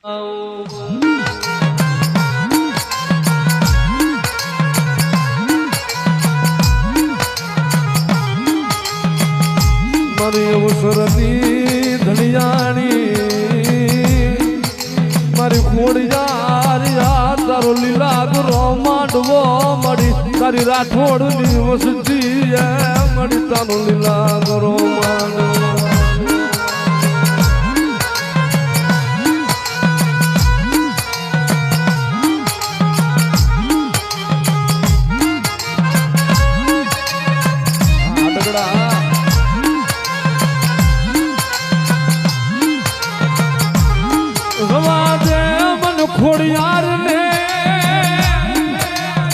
મારી અવસરતી ધણિયાણી મારી ખોડિયાર તારો લીલા ગરો માંડવો મળી તારી રાઠોડ ની વસતી મળી તારો લીલા ગરો માંડવો ખોડિયાર ને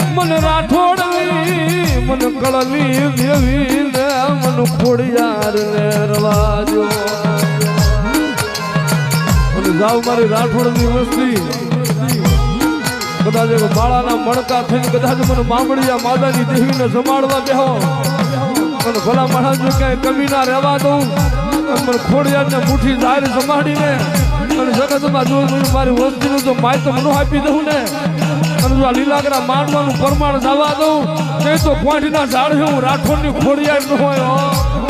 મન રાઠોડની મન કળલી દેવી ને મન ખોડિયાર ને રવાજો અને જાવ મારી રાઠોડની વસ્તી કદાચ બાળાના મણકા થઈને કદાચ મને મામડિયા માદાની દેવીને સંભાળવા બેહો મને ભલા માણસ જો ક્યાંય કમી ના રહેવા દઉં મને ખોડિયારને મુઠ્ઠી જાહેર સંભાળીને અને જગતમાં જો મારી વસ્તીનું જો માહિતી મને આપી દઉં ને અને જો આ લીલાગરા માંડવાનું પ્રમાણ જવા દઉં તે તો કોઠીના ઝાડ હું રાઠોડની ખોડિયાર ન હોય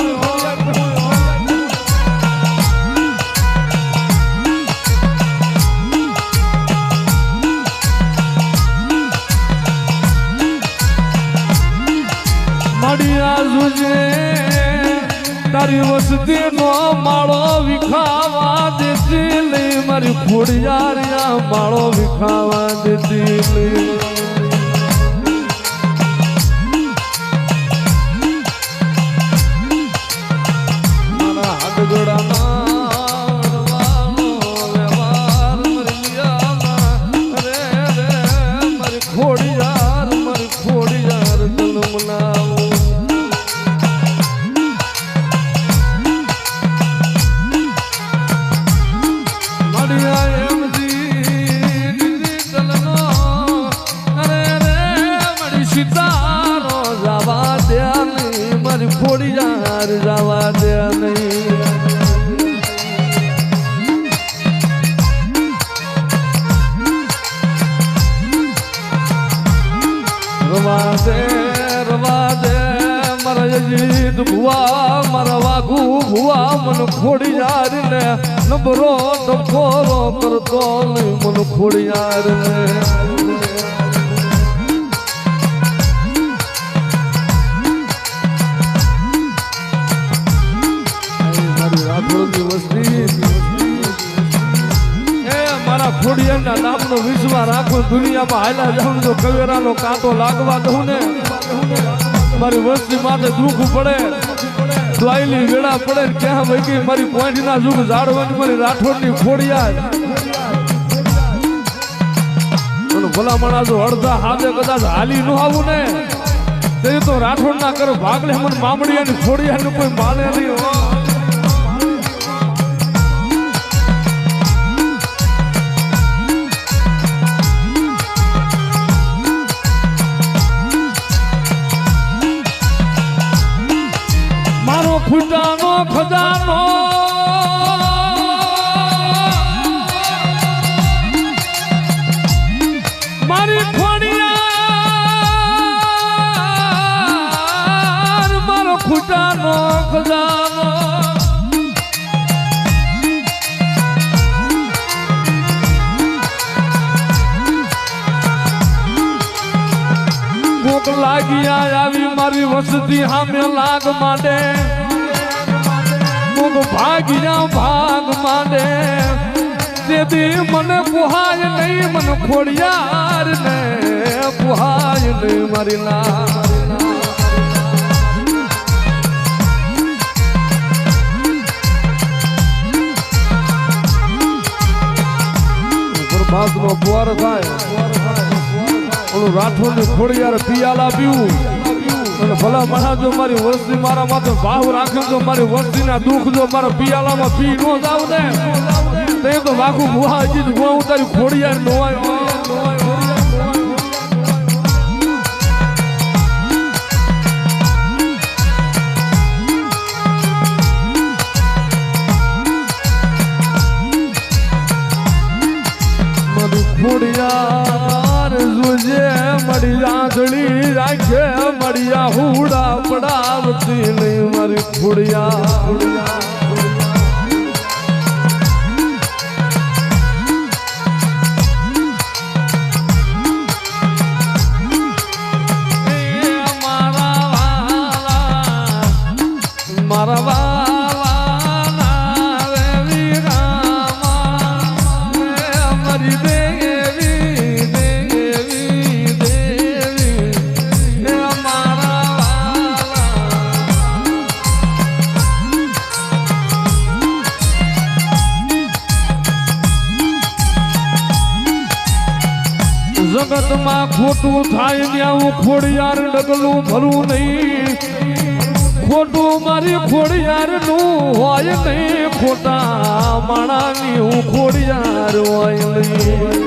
મળ્યા જુજે તારી વસ્તી નો માળો વિખાવા દેતી લઈ મારી ખોડિયાર માળો વિખાવા દેતી લઈ મારા હાથ ગોળામાં મારી ખોડિયાર જન્મના સિતારો જવા દે નહીં મારી ખોડિયાર જવા દે નહીં રવા દે મારા યજીદ ભુવા મારા વાઘુ ભુવા મન ખોડિયાર ને નબરો ડફોરો કરતો નહીં મન ખોડિયાર ને ખોડિયારના નામનો વિશ્વાસ રાખો દુનિયામાં હાલા જાઉં તો કવેરાનો કાંટો લાગવા દઉં ને મારી વસ્તી માટે દુઃખ પડે દ્વાયલી વેળા પડે ક્યાં વૈકી મારી પોઈન્ટના જુગ જાળવાની મારી રાઠોડની ખોડિયાર ભલા મણા જો અડધા હાથે કદાચ હાલી ન આવું ને તે તો રાઠોડના કરે ભાગલે મને મામડિયાની ખોડિયારનું કોઈ માને નહીં ખુદાનો ખજાનો મારી ખોડિયાર મારો ખુદાનો ખજાનો ભૂખ લાગી આવી મારી વસતી સામે લાગ માંડે ભાગ્યા ભાગ માંડે તેથી મને પુહાય નહીં મને ખોડિયાર ને પુહાય નહીં મારી ના પ્રભાતનો પુવાર થાય ઓલું રાઠોડની ખોડિયાર પિયાલા પીવું અને ભલા મણા જો મારી વસ્તી મારા માથે ભાવ રાખે તો મારી વસ્તીના દુઃખ જો મારા પિયાલામાં પી ન જાવ ને તે તો વાઘું ભુવા હજી જ હું તારી ખોડિયાર નો ખોડિયાર જોજે મળી આંધળી રાખે મળ્યા હુડા પડાવતી નહીં મારી ખોડિયાર જગતમાં ખોટું થાય ત્યાં હું ખોડિયાર ડગલું ભરું નહીં ખોટું મારી ખોડિયાર નું હોય નહીં ખોટા માણાની હું ખોડિયાર હોય નહીં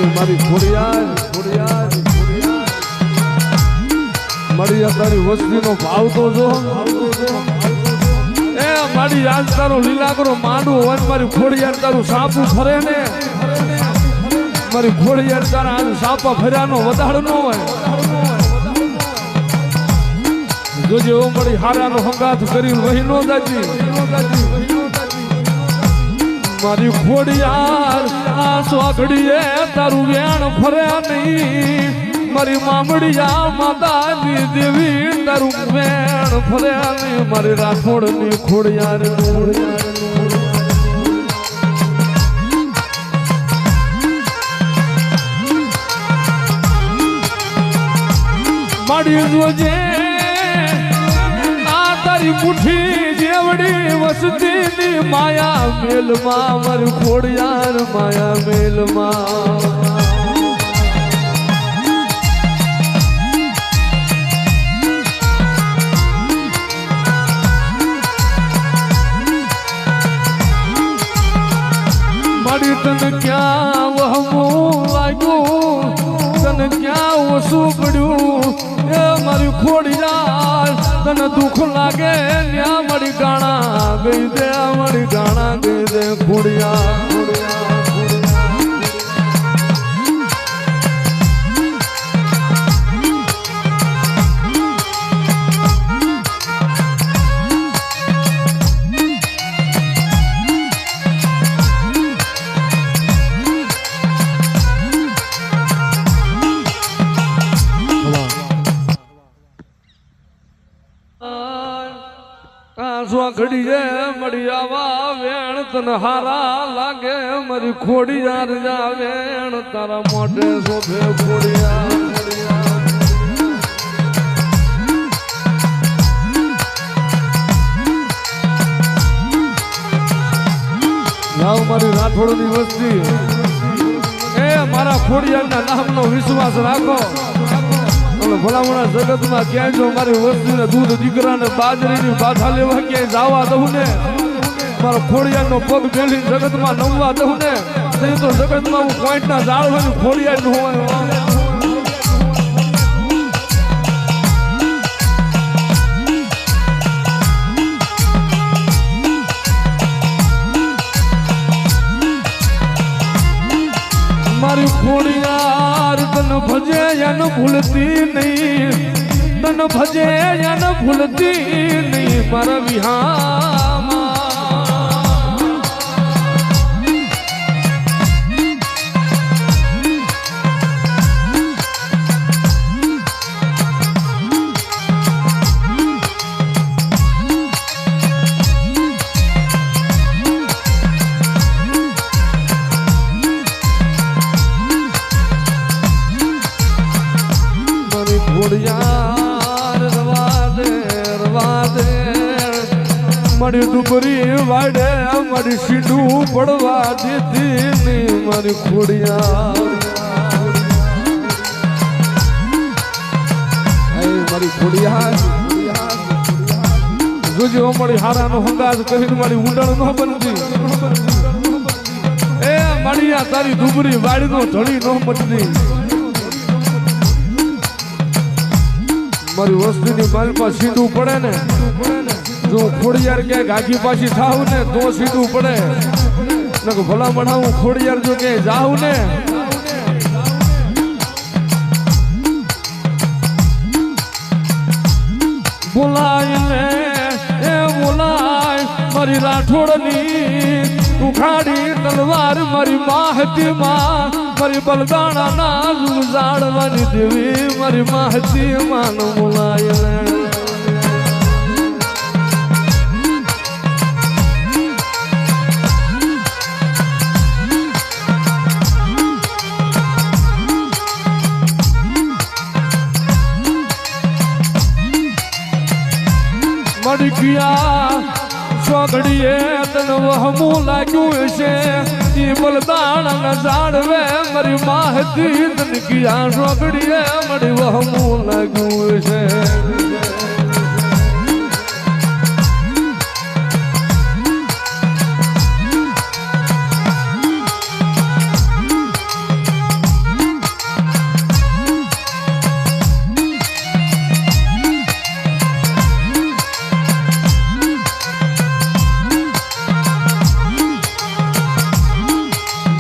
મારી ખોડિયાર ખોડિયાર મારી તારી વસ્તીનો ભાવ તો જો એ મારી આજ તારો લીલાગરો માંડવું હોય મારી ખોડિયાર તારું સાપું ફરે ને મારી ખોડિયાર તારા આજ સાપા ફર્યાનો વધારો ન હોય જોજે ઓ મારી હારાનો હંગાથ કરી વહી નો જાજી મારી ખોડિયાર આ સ્વાગડીએ તારું વેણ ફર્યા નહીં મારી મામડિયા માતાની દેવી તારું વેણ ફર્યા નહીં મારી રાઠોડની ખોડિયાર મારી જોજે આ તારી મુઠ્ઠી જેવડી વસતીની માયા મેલમાં મારી ખોડિયાર માયા મેલમાં તને ક્યાં વહમું લાગ્યું તને ક્યાં ઓછું પડ્યું એ મારી ખોડિયાર તને દુઃખ લાગે ત્યાં મારી ગાણા ગઈ દે મારી ગાણા ગઈ દે ખોડિયાર ઘડીએ મળી આવા વેણ તને હારા લાગે મારી ખોડિયાર જા વેણ તારા મોઢે શોભે ખોડિયાર લાવ મારી રાઠોડની વસ્તી એ મારા ખોડિયારના નામનો વિશ્વાસ રાખો ભલામણા જગતમાં ક્યાંય જો મારી વસ્તીને દૂધ દીકરાને બાજરીની બાધા લેવા ક્યાંય જવા દઉં ને મારો ખોડિયારનો પગ પેલી જગતમાં નમવા દઉં ને તો જગતમાં હું પોઈન્ટના જાળવાની ખોડિયાર નું હોય મારી ખોડિયાર તને ભજે યાન ભૂલતી નહીં તને ભજે યાન ભૂલતી નહીં મારા વિહામાં ખોડિયાર રવા દે મારી ડુબરી વાડે મારી સીડું પડવા દીધી નહીં મારી ખોડિયાર મારી ખોડિયાર જોજો મારી હારાનો હંગાજ કહીને મારી ઊંડણ ન બનતી એ મારી આ તારી ડુબરી વાડીનો ધડી ન મટતી મારી વસ્તીની માલમાં સીધું પડે ને જો ખોડિયાર ક્યાંય ગાગી પાછી થાવ ને તો સીધું પડે ને ભલા બનાવું ખોડિયાર જો ક્યાંય જાવ ને બોલાય ને એ બોલાય મારી રાઠોડની ઉખાડી તલવાર મારી માહતી માં મારી બલદાણા ના જાળવાની દેવી મારી માહતી માં બોલાય ને મડકિયા ચોગડીએ તન વહમું લાગ્યું છે ઈ બલદાણા જાળવે મારી માહતી તનકિયા ચોગડીએ મડી વહમું લાગ્યું છે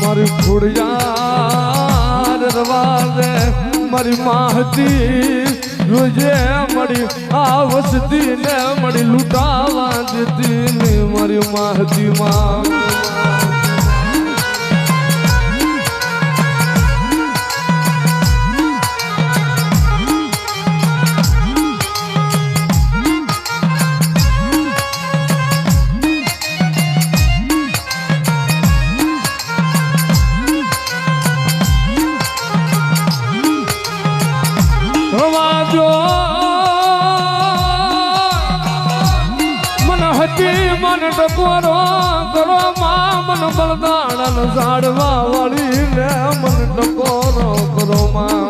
મારી ખોડિયાર રવાજે મારી માહતી રોજે મળી આ વસતી ને મળી લૂંટાવા જતી ને મારી માહતી માં મન ટકોરો કરો માં મન બલદાણા ઝાડવા વાળી ને મન ટકોરો કરો માં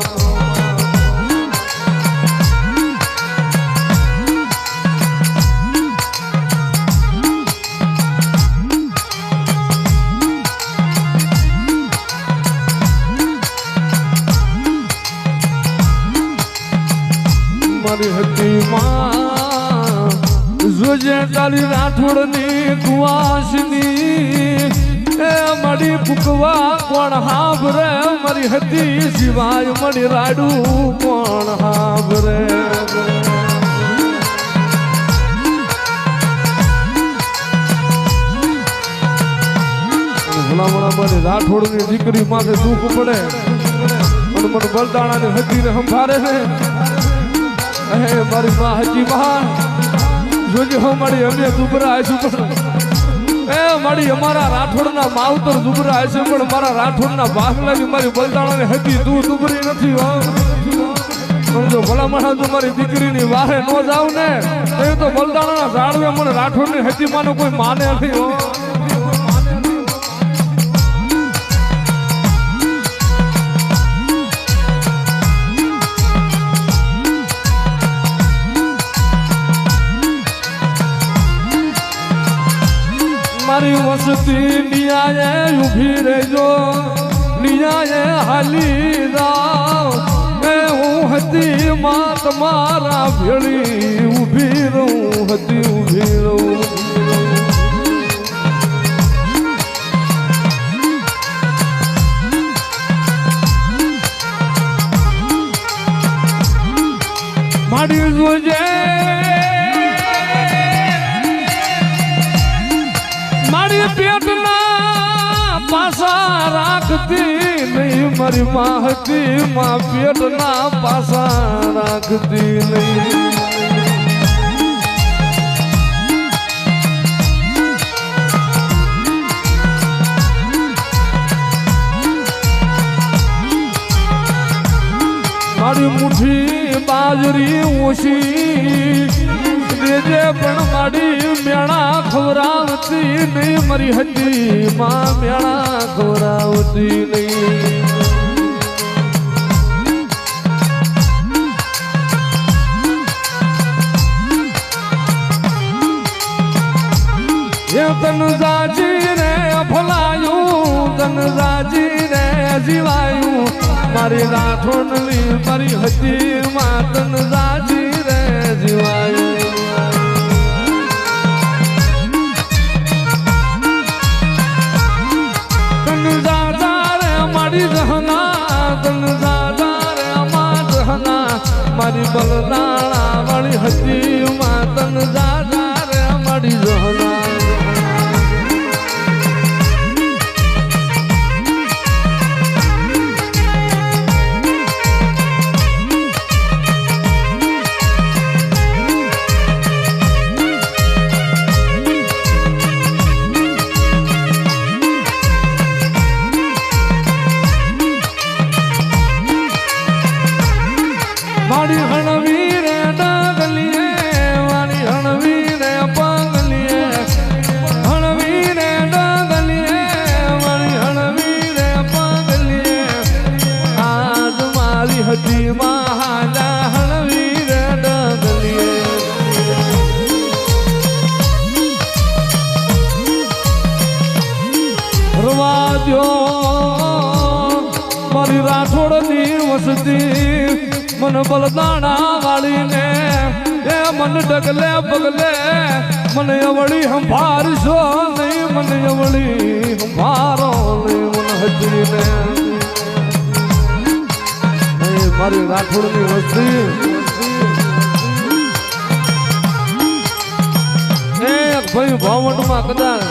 મારી હતી માં જોજે તારી રાઠોડની કુવાસની એ મળી ફૂકવા કોણ હાભરે મારી હતી સિવાય મળી રાડું કોણ હાભરે ભલામણા મારી રાઠોડની દીકરી માથે દુઃખ પડે અને મને બલદાણાની હતીને સંભાળે છે મારી માં હજી માં જોજે હો મારી અમે દુબરા આવીશું પણ એ મારી અમારા રાઠોડના માવતર દુબરા છે પણ મારા રાઠોડના ભાગલાની મારી બલદાણાની હતી તું દુબરી નથી હો પણ જો ભલા માણસ જો મારી દીકરીની વાહે ન જાવ ને એ તો બલદાણાના ઝાડવે મને રાઠોડની હતી માનો કોઈ માને નહીં હો મારી વસતી નિયાએ ઉભી રહેજો નિયાએ હાલી જાવ એ હું હતી માં તમારા ભેળી ઉભી રહું હતી ઉભી રહું મારી જોજે પેટના પાસા રાખતી નહીં મારી માં હતી માં પેટના પાસા રાખતી નહીં મારી મુઠ્ઠી બાજરી ઓછી દેજે પણ મારી મેળા ખવરાવતી નહીં મારી હતી માં મેળા ખવરાવતી નહીં તન જાજી રે ભલાયું તન જાજી રે જીવાયું મારી રાઠોડની મારી હતી માં તન જાજી મારી બલદાણા વાળી હતી માતન દાદા રે મારી જોહના મારી હણવી રે ડાગલીએ મારી હણવી રે પાગલીએ હણવી રે ડાગલીએ મારી હણવી રે પાગલીએ આજ મારી હતી મહાલા હણવી રે ડાગલીએ રવા દ્યો મારી રાઠોડની વસતી મન બલદાણા વાળીને એ મન ડગલે પગલે મને અવળી સંભાળશો નહીં મને અવળી સંભાળો નહીં મન હજરીને મારી રાઠોડની વસ્તી ભાઈ ભાવંડમાં કદાચ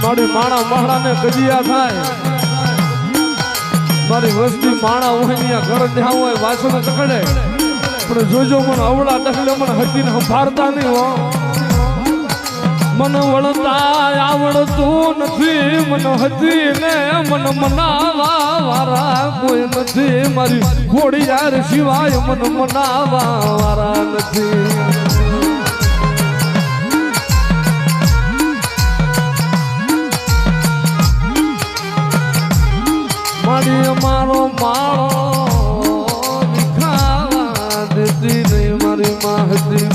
મારી માણા મહાડાને ગજિયા થાય મારી વસ્તી માણા ઓહનિયા ઘર જ્યાં હોય વાસણ કકડે પણ જોજો મને અવળા ડખલે મને હજીને સંભાળતા નહીં હો મને વળતા આવડતું નથી મને હજીને મને મનાવા વાળા કોઈ નથી મારી ઘોડિયાર સિવાય મને મનાવા વાળા નથી મારી મારો માળો વિખાવા દેતી નહીં મારી માહતી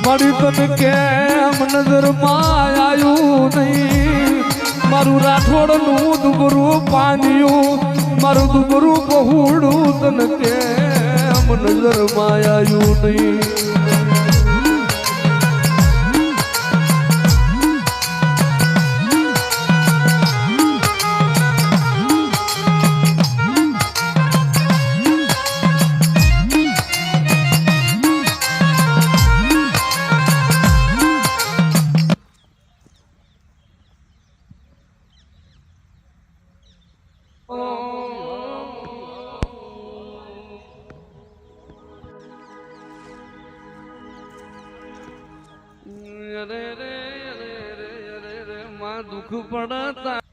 મારી તને કેમ નજરમાં આવ્યું નહીં મારું રાઠોડનું દુબરું પાન્યું મારું દુબરું બહુડું તને કેમ નજરમાં આવ્યું નહીં દુઃખ પડતા